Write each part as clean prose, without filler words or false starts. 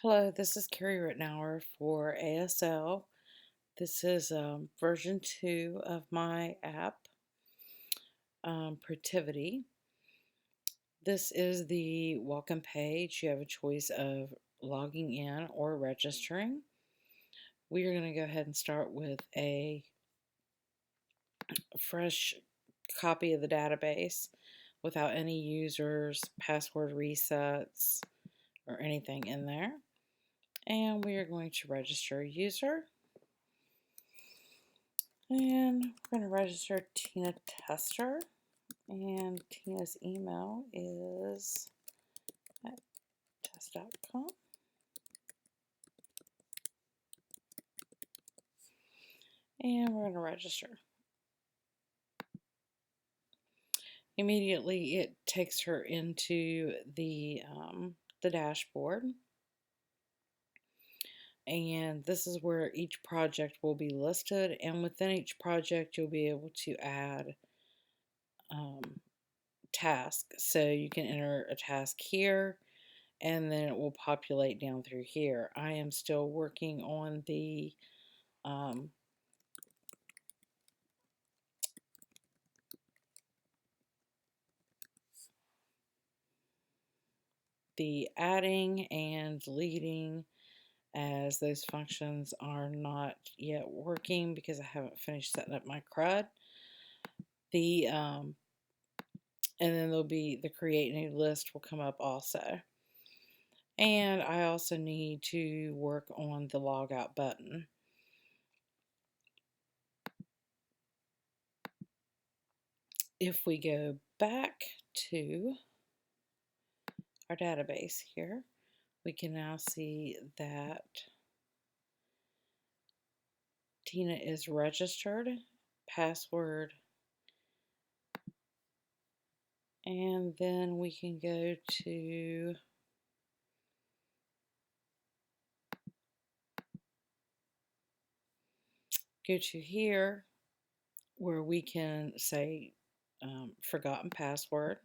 Hello, this is Carrie Rittenauer for ASL. This is version 2 of my app, Protivity. This is the welcome page. You have a choice of logging in or registering. We are going to go ahead and start with a fresh copy of the database without any users, password resets, or anything in there. And we are going to register a user. And we're going to register Tina Tester, and Tina's email is at test.com. And we're going to register. Immediately, it takes her into the dashboard, and this is where each project will be listed. And within each project, you'll be able to add tasks. So you can enter a task here, and then it will populate down through here. I am still working on the adding and deleting, as those functions are not yet working because I haven't finished setting up my CRUD. And then there'll be the create new list will come up also. And I also need to work on the log out button. If we go back to our database here, we can now see that Tina is registered, password, and then we can go to here where we can say forgotten password,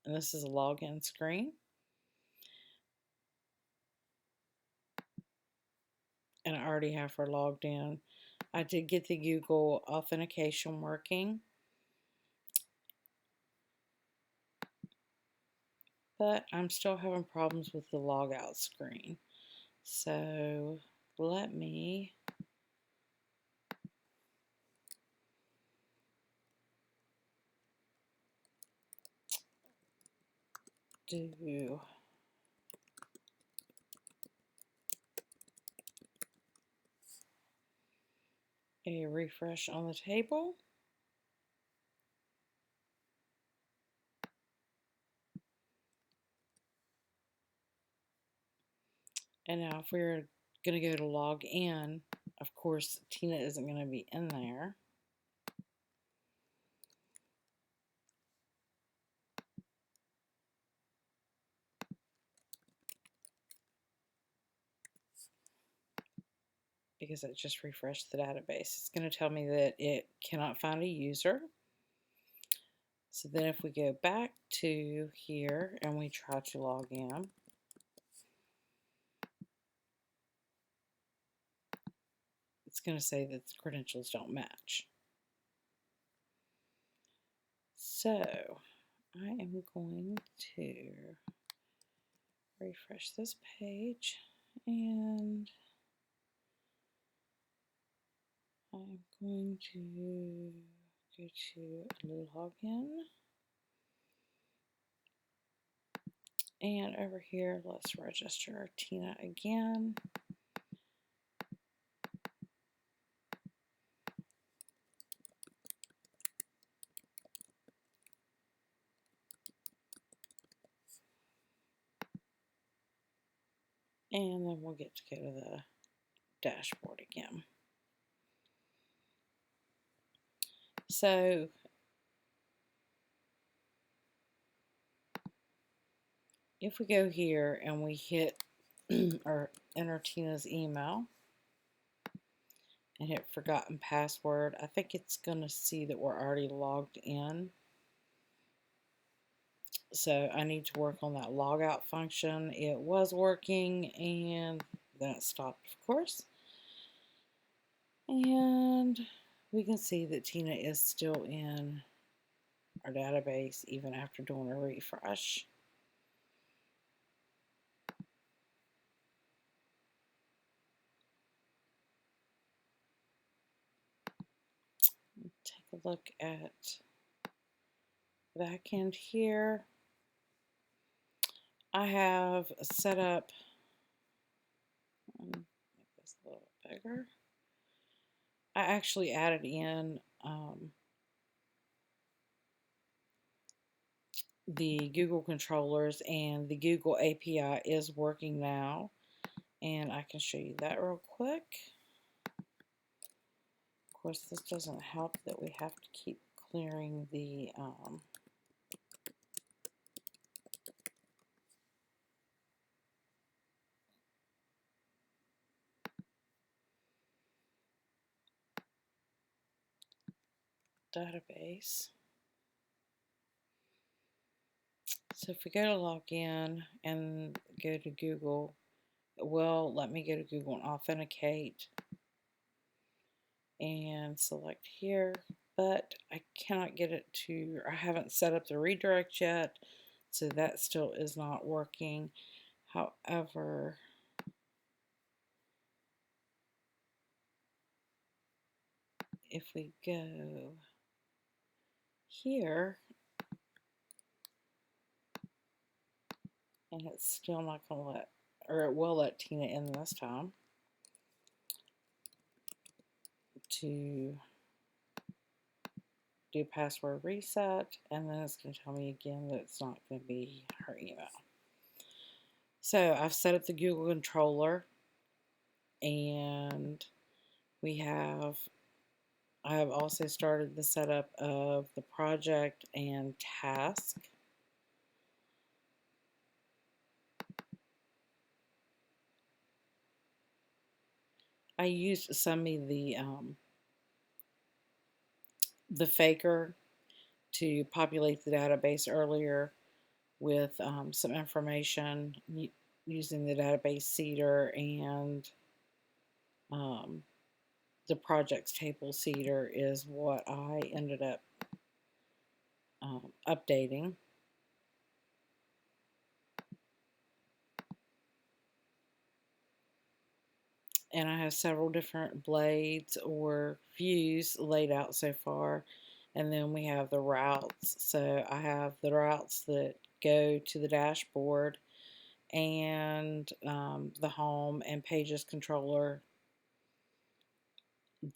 and this is a login screen. And I already have her logged in. I did get the Google authentication working, but I'm still having problems with the logout screen. So let me do a refresh on the table. And now if we're going to go to log in, of course, Tina isn't going to be in there. Because it just refreshed the database. It's going to tell me that it cannot find a user. So then if we go back to here and we try to log in, it's going to say that the credentials don't match. So I am going to refresh this page, and I'm going to go to login, and over here let's register Tina again. And then we'll get to go to the dashboard again. So if we go here and we hit or enter Tina's email and hit forgotten password, I think it's going to see that we're already logged in. So I need to work on that logout function. It was working and then it stopped, of course. And we can see that Tina is still in our database even after doing a refresh. Take a look at the back end here. I have set up, make this a little bigger. I actually added in the Google controllers, and the Google API is working now, and I can show you that real quick. Of course, this doesn't help that we have to keep clearing the database. So if we go to log in and go to Google, it will let me go to Google and authenticate and select here, but I cannot get it to, I haven't set up the redirect yet, so that still is not working. However, if we go here, and it's still not going to let, or it will let Tina in this time, to do password reset, and then it's going to tell me again that it's not going to be her email. So I've set up the Google controller, and I have also started the setup of the project and task. I used some of the faker to populate the database earlier with some information using the database seeder and the projects table seeder is what I ended up updating. And I have several different blades or views laid out so far. And then we have the routes. So I have the routes that go to the dashboard and the home and pages controller.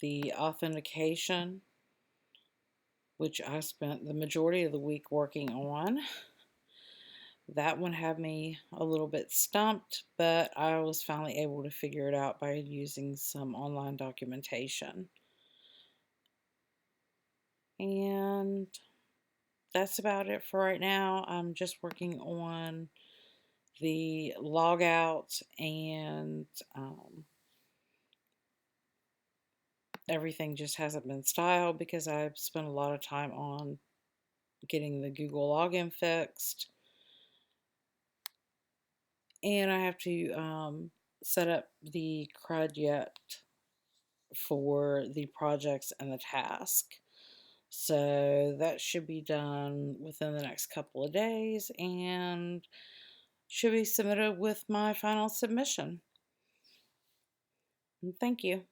The authentication, which I spent the majority of the week working on. That one had me a little bit stumped, but I was finally able to figure it out by using some online documentation. And that's about it for right now. I'm just working on the logout and everything just hasn't been styled because I've spent a lot of time on getting the Google login fixed. And I have to set up the CRUD yet for the projects and the task. So that should be done within the next couple of days and should be submitted with my final submission. And thank you.